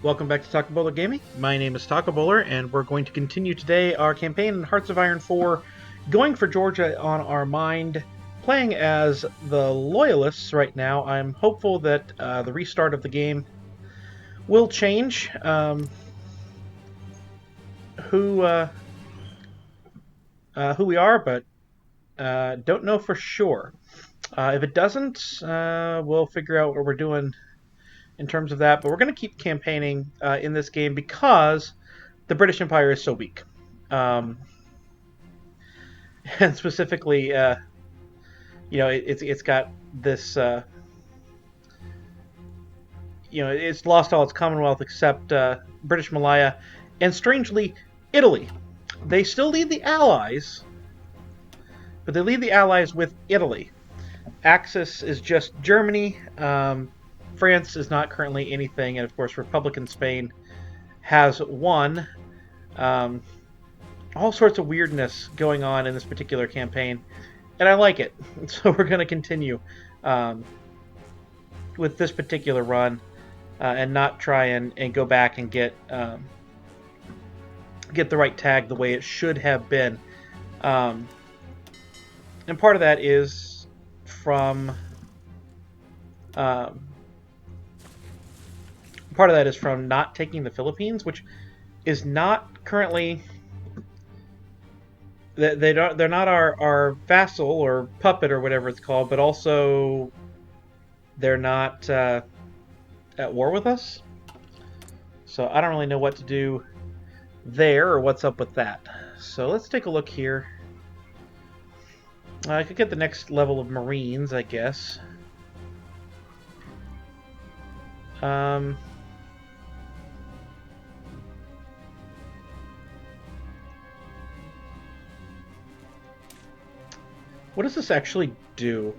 Welcome back to Taco Bowler Gaming. My name is Taco Bowler, and we're going to continue today our campaign in Hearts of Iron 4, going for Georgia on our mind, playing as the Loyalists right now. I'm hopeful that the restart of the game will change who we are, but don't know for sure. If it doesn't, we'll figure out what we're doing in terms of that, but we're going to keep campaigning in this game because the British Empire is so weak. And specifically, it's got this, it's lost all its Commonwealth except British Malaya, and strangely, Italy. They still lead the Allies, but they lead the Allies with Italy. Axis is just Germany. France is not currently anything, and of course, Republican Spain has won. All sorts of weirdness going on in this particular campaign, and I like it. So we're going to continue with this particular run and not try and go back and get the right tag the way it should have been. And part of that is from not taking the Philippines, which is not currently. They're not our vassal or puppet or whatever it's called, but also they're not at war with us. So I don't really know what to do there or what's up with that. So let's take a look here. I could get the next level of Marines, I guess. What does this actually do?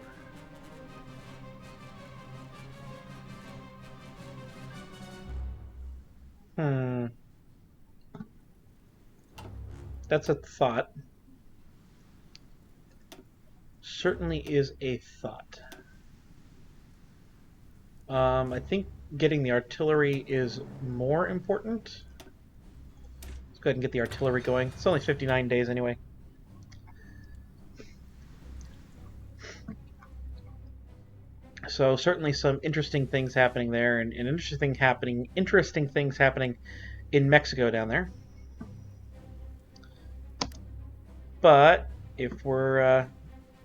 That's a thought. Certainly is a thought. I think getting the artillery is more important. Let's go ahead and get the artillery going. It's only 59 days anyway. So certainly some interesting things happening there, and interesting things happening in Mexico down there. But if we're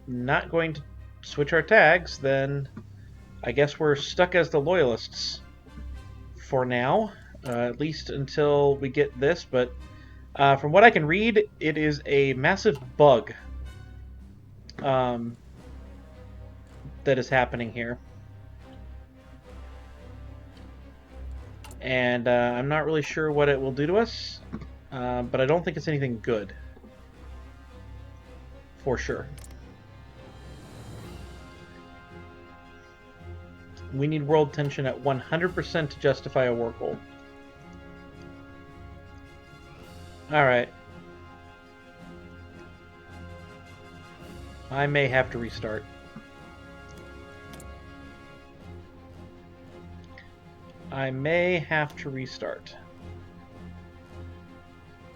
not going to switch our tags, then I guess we're stuck as the Loyalists for now, at least until we get this. But from what I can read, it is a massive bug that is happening here. And I'm not really sure what it will do to us, but I don't think it's anything good. For sure. We need world tension at 100% to justify a war goal. Alright. I may have to restart.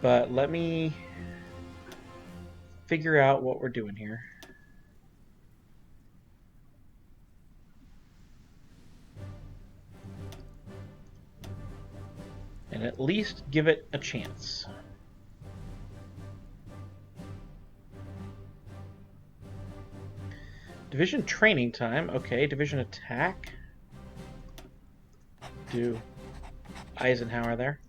But let me figure out what we're doing here. And at least give it a chance. Division training time. Okay, division attack. Do Eisenhower there.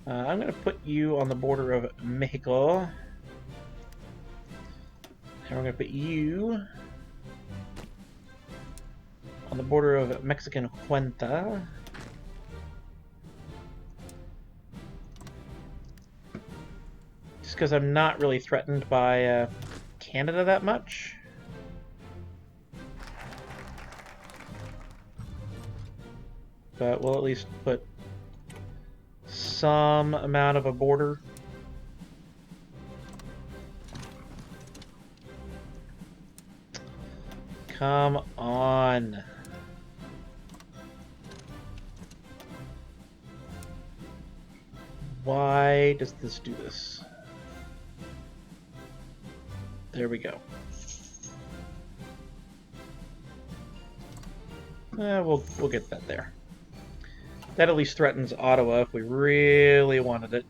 I'm going to put you on the border of Mexico. And we're going to put you on the border of Mexican Huenta. Just because I'm not really threatened by Canada that much. But we'll at least put some amount of a border. Come on. Why does this do this? There we go. We'll get that there. That at least threatens Ottawa if we really wanted it.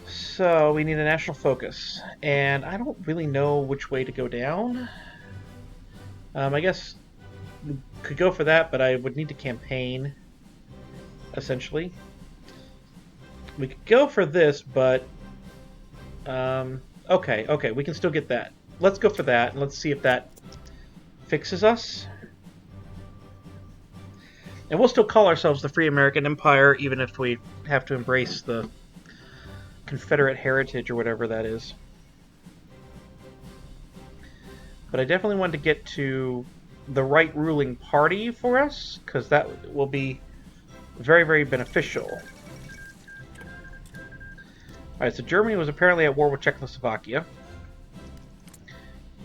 So we need a national focus, and I don't really know which way to go down. I guess we could go for that, but I would need to campaign, essentially. We could go for this, but okay, we can still get that. Let's go for that, and let's see if that fixes us. And we'll still call ourselves the Free American Empire, even if we have to embrace the Confederate heritage or whatever that is. But I definitely want to get to the right ruling party for us, because that will be very, very beneficial. Alright, so Germany was apparently at war with Czechoslovakia.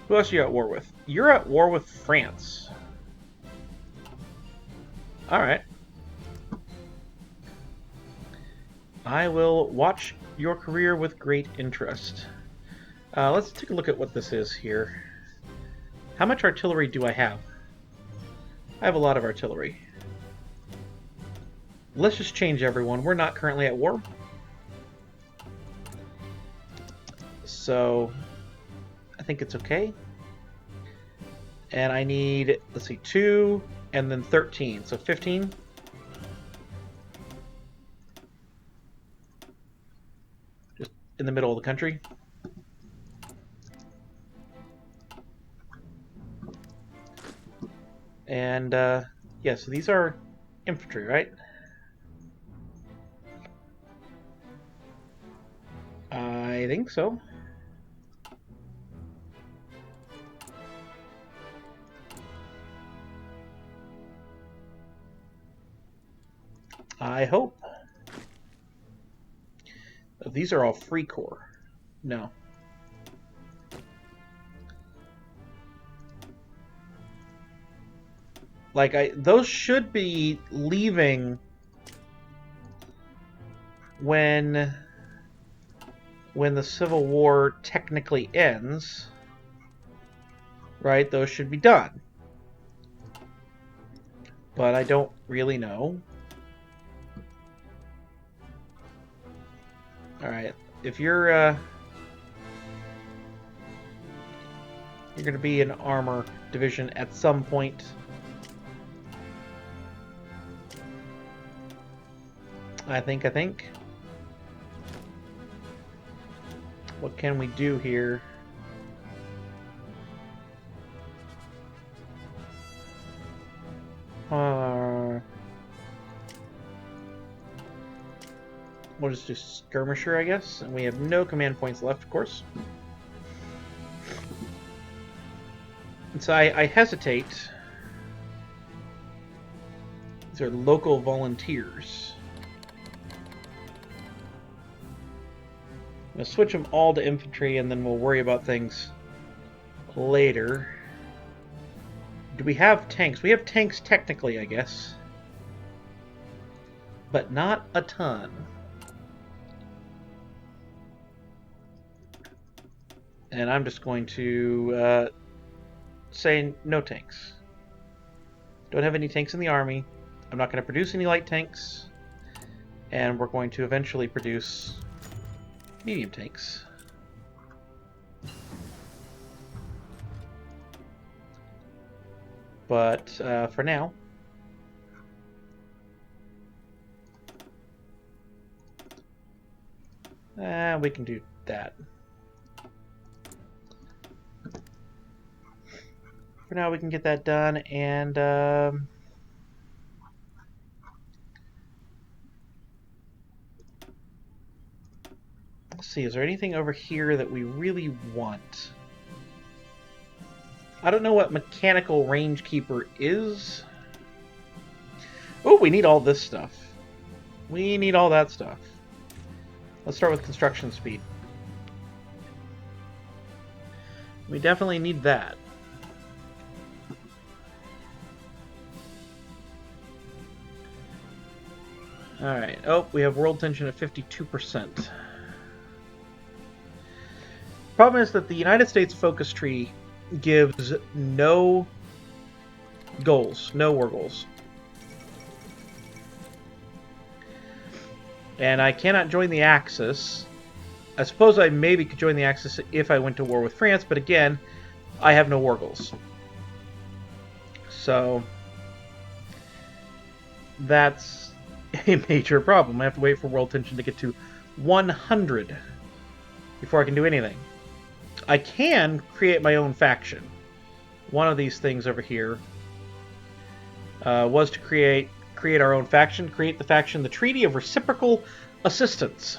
Who else are you at war with? You're at war with France. Alright. I will watch your career with great interest. Let's take a look at what this is here. How much artillery do I have? I have a lot of artillery. Let's just change everyone. We're not currently at war. So I think it's okay. And I need, let's see, 2 and then 13. So 15. Just in the middle of the country. And yeah, so these are infantry, right? I think so. I hope. These are all free corps. No. Like, those should be leaving when the Civil War technically ends. Right? Those should be done. But I don't really know. Alright, if you're going to be an armor division at some point. I think. What can we do here? We'll just do skirmisher, I guess, and we have no command points left, of course. And so I hesitate. These are local volunteers. I'm going to switch them all to infantry, and then we'll worry about things later. Do we have tanks? We have tanks technically, I guess. But not a ton. And I'm just going to say no tanks. Don't have any tanks in the army. I'm not going to produce any light tanks. And we're going to eventually produce medium tanks. But for now, we can do that. For now, we can get that done, and let's see, is there anything over here that we really want? I don't know what mechanical range keeper is. Oh, we need all this stuff. We need all that stuff. Let's start with construction speed. We definitely need that. Alright. Oh, we have world tension at 52%. Problem is that the United States focus tree gives no goals, no war goals. And I cannot join the Axis. I suppose I maybe could join the Axis if I went to war with France, but again, I have no war goals. So that's a major problem. I have to wait for world tension to get to 100 before I can do anything. I can create my own faction. One of these things over here was to create our own faction, create the faction, the Treaty of Reciprocal Assistance.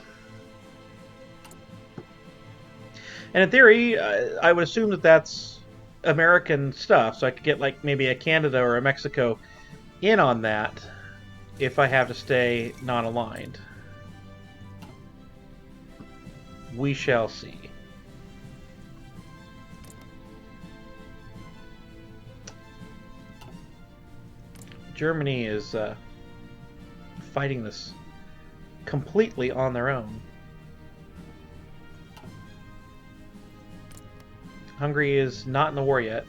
And in theory, I would assume that that's American stuff, so I could get like maybe a Canada or a Mexico in on that if I have to stay non-aligned. We shall see. Germany is fighting this completely on their own. Hungary is not in the war yet.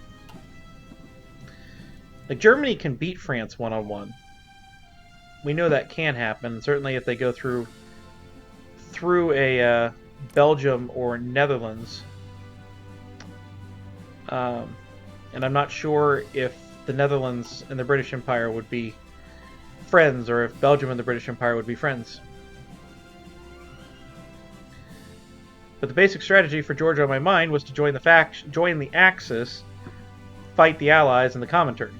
Like, Germany can beat France one-on-one. We know that can happen. Certainly if they go through a Belgium or Netherlands. And I'm not sure if the Netherlands and the British Empire would be friends, or if Belgium and the British Empire would be friends. But the basic strategy for Georgia on my mind was to join the Axis, fight the Allies in the Comintern.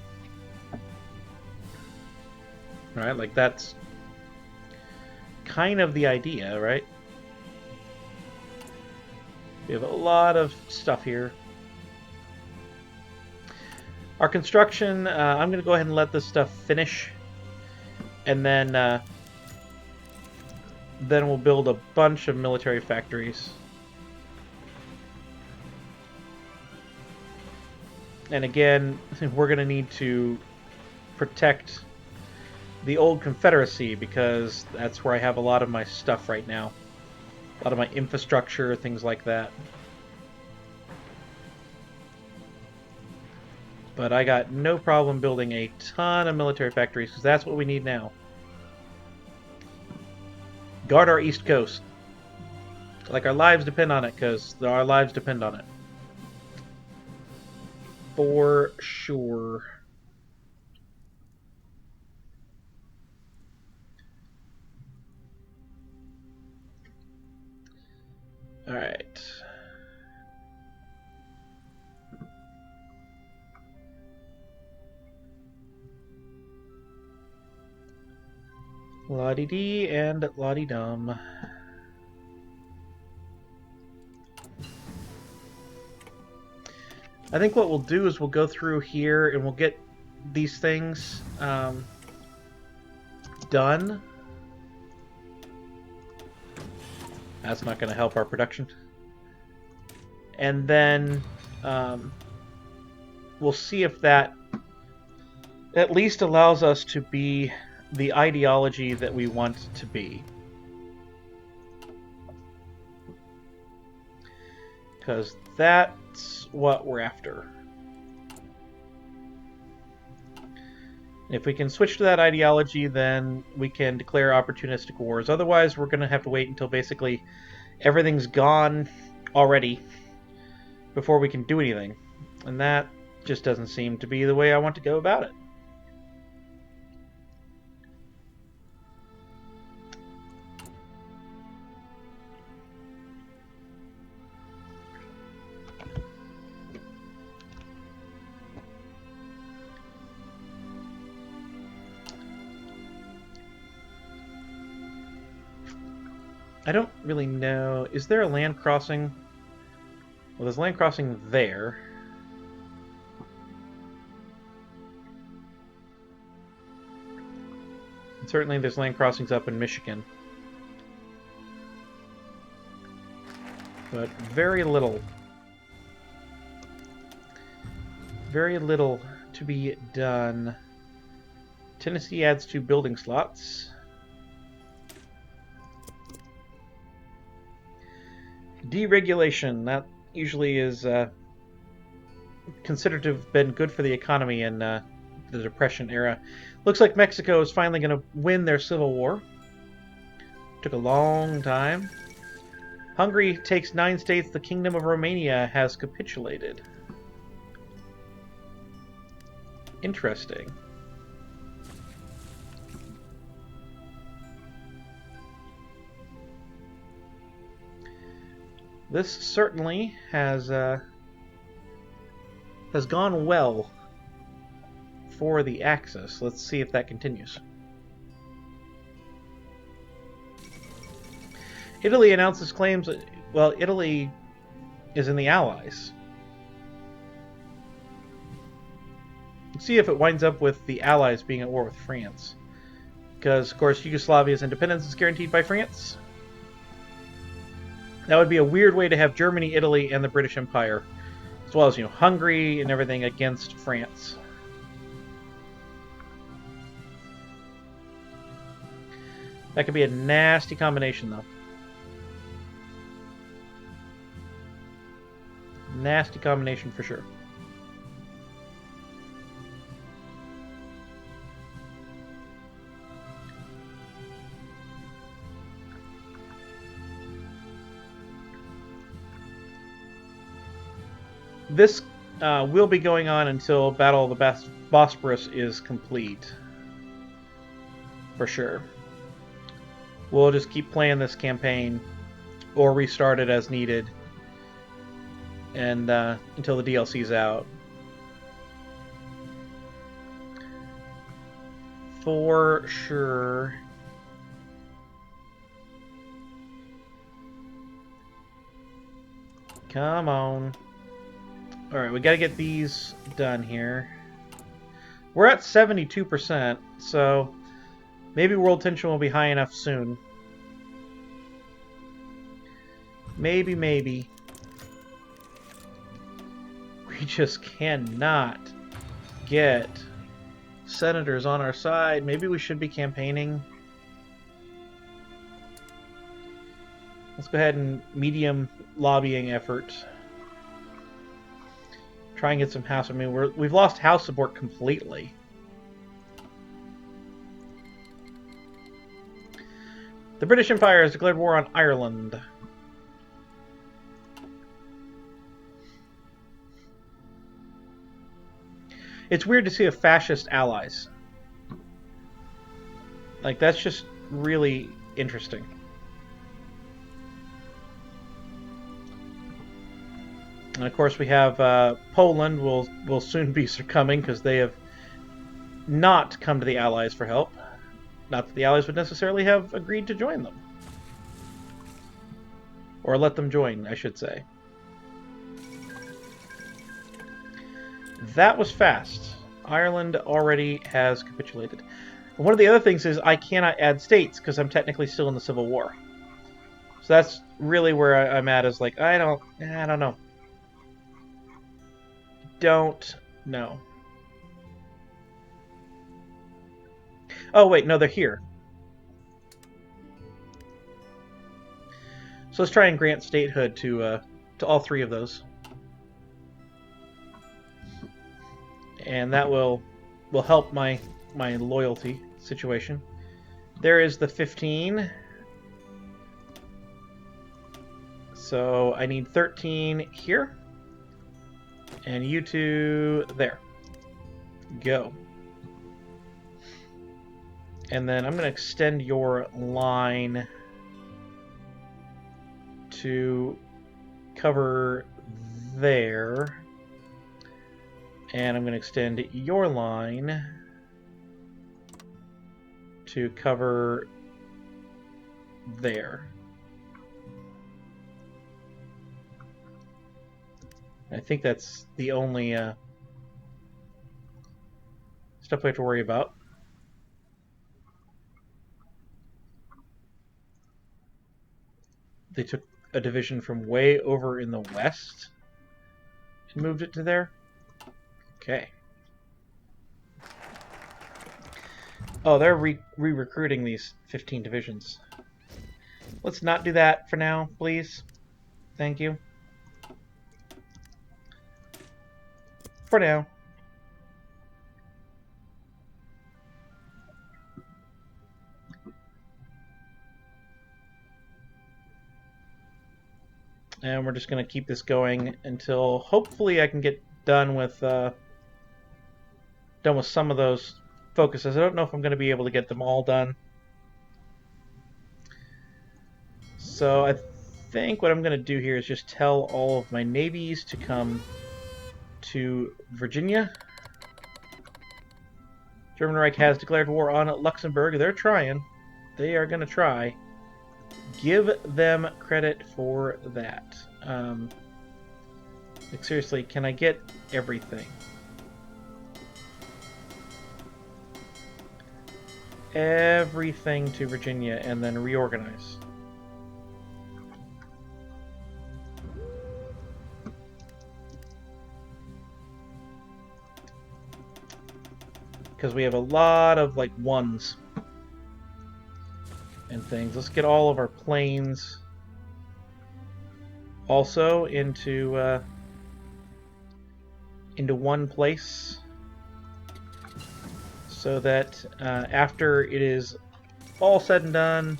Right, like that's kind of the idea, right? We have a lot of stuff here. Our construction, I'm going to go ahead and let this stuff finish. And then we'll build a bunch of military factories. And again, we're going to need to protect the old Confederacy, because that's where I have a lot of my stuff right now. A lot of my infrastructure, things like that. But I got no problem building a ton of military factories, because that's what we need now. Guard our East Coast. Like, our lives depend on it, because our lives depend on it. For sure. Alright. La-di-dee and la-di-dum. I think what we'll do is we'll go through here and we'll get these things done. That's not going to help our production. And then we'll see if that at least allows us to be the ideology that we want to be. Because that's what we're after. If we can switch to that ideology, then we can declare opportunistic wars. Otherwise, we're going to have to wait until basically everything's gone already before we can do anything. And that just doesn't seem to be the way I want to go about it. I don't really know. Is there a land crossing? Well, there's land crossing there. And certainly there's land crossings up in Michigan. But very little very little to be done. Tennessee adds 2 building slots. Deregulation. That usually is considered to have been good for the economy in the Depression era. Looks like Mexico is finally going to win their civil war. Took a long time. Hungary takes 9 states. The Kingdom of Romania has capitulated. Interesting. This certainly has gone well for the Axis. Let's see if that continues. Italy announces claims. Well, Italy is in the Allies. Let's see if it winds up with the Allies being at war with France. Because, of course, Yugoslavia's independence is guaranteed by France. That would be a weird way to have Germany, Italy, and the British Empire, as well as, you know, Hungary and everything against France. That could be a nasty combination, though. Nasty combination for sure. This will be going on until Battle of the Bosporus is complete. For sure. We'll just keep playing this campaign or restart it as needed. And until the DLC's out. For sure. Come on. Alright, we gotta get these done here. We're at 72%, so maybe world tension will be high enough soon. Maybe. We just cannot get senators on our side. Maybe we should be campaigning. Let's go ahead and medium lobbying effort. Try and get some house. I mean, we've lost house support completely. The British Empire has declared war on Ireland. It's weird to see a fascist allies. Like, that's just really interesting. And of course we have Poland will soon be succumbing because they have not come to the Allies for help. Not that the Allies would necessarily have agreed to join them. Or let them join, I should say. That was fast. Ireland already has capitulated. And one of the other things is I cannot add states because I'm technically still in the Civil War. So that's really where I'm at, is like, I don't know. Don't know. Oh wait, no, they're here. So let's try and grant statehood to all 3 of those, and that will help my loyalty situation. There is the 15. So I need 13 here. And you 2 there. Go. And then I'm going to extend your line to cover there. And I'm going to extend your line to cover there. I think that's the only stuff we have to worry about. They took a division from way over in the west and moved it to there. Okay. Oh, they're re-recruiting these 15 divisions. Let's not do that for now, please. Thank you. For now. And we're just going to keep this going until hopefully I can get done with some of those focuses. I don't know if I'm going to be able to get them all done. So I think what I'm going to do here is just tell all of my navies to come to Virginia. German Reich has declared war on Luxembourg. They're trying. They are going to try. Give them credit for that. Like, seriously, can I get everything? Everything to Virginia and then reorganize. Because we have a lot of, like, ones and things. Let's get all of our planes also into one place, so that after it is all said and done,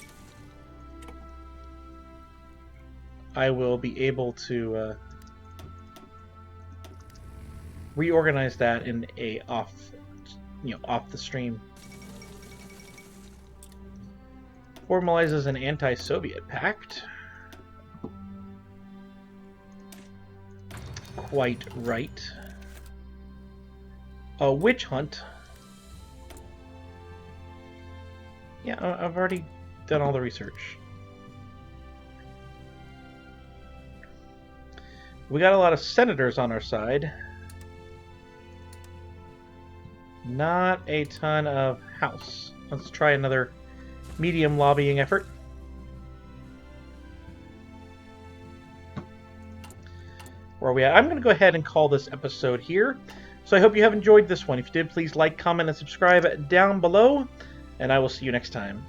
I will be able to reorganize that in a off the stream. Formalizes an anti-Soviet pact. Quite right. A witch hunt. Yeah, I've already done all the research. We got a lot of senators on our side. Not a ton of House. Let's try another medium lobbying effort. Where are we at? I'm going to go ahead and call this episode here. So I hope you have enjoyed this one. If you did, please like, comment, and subscribe down below. And I will see you next time.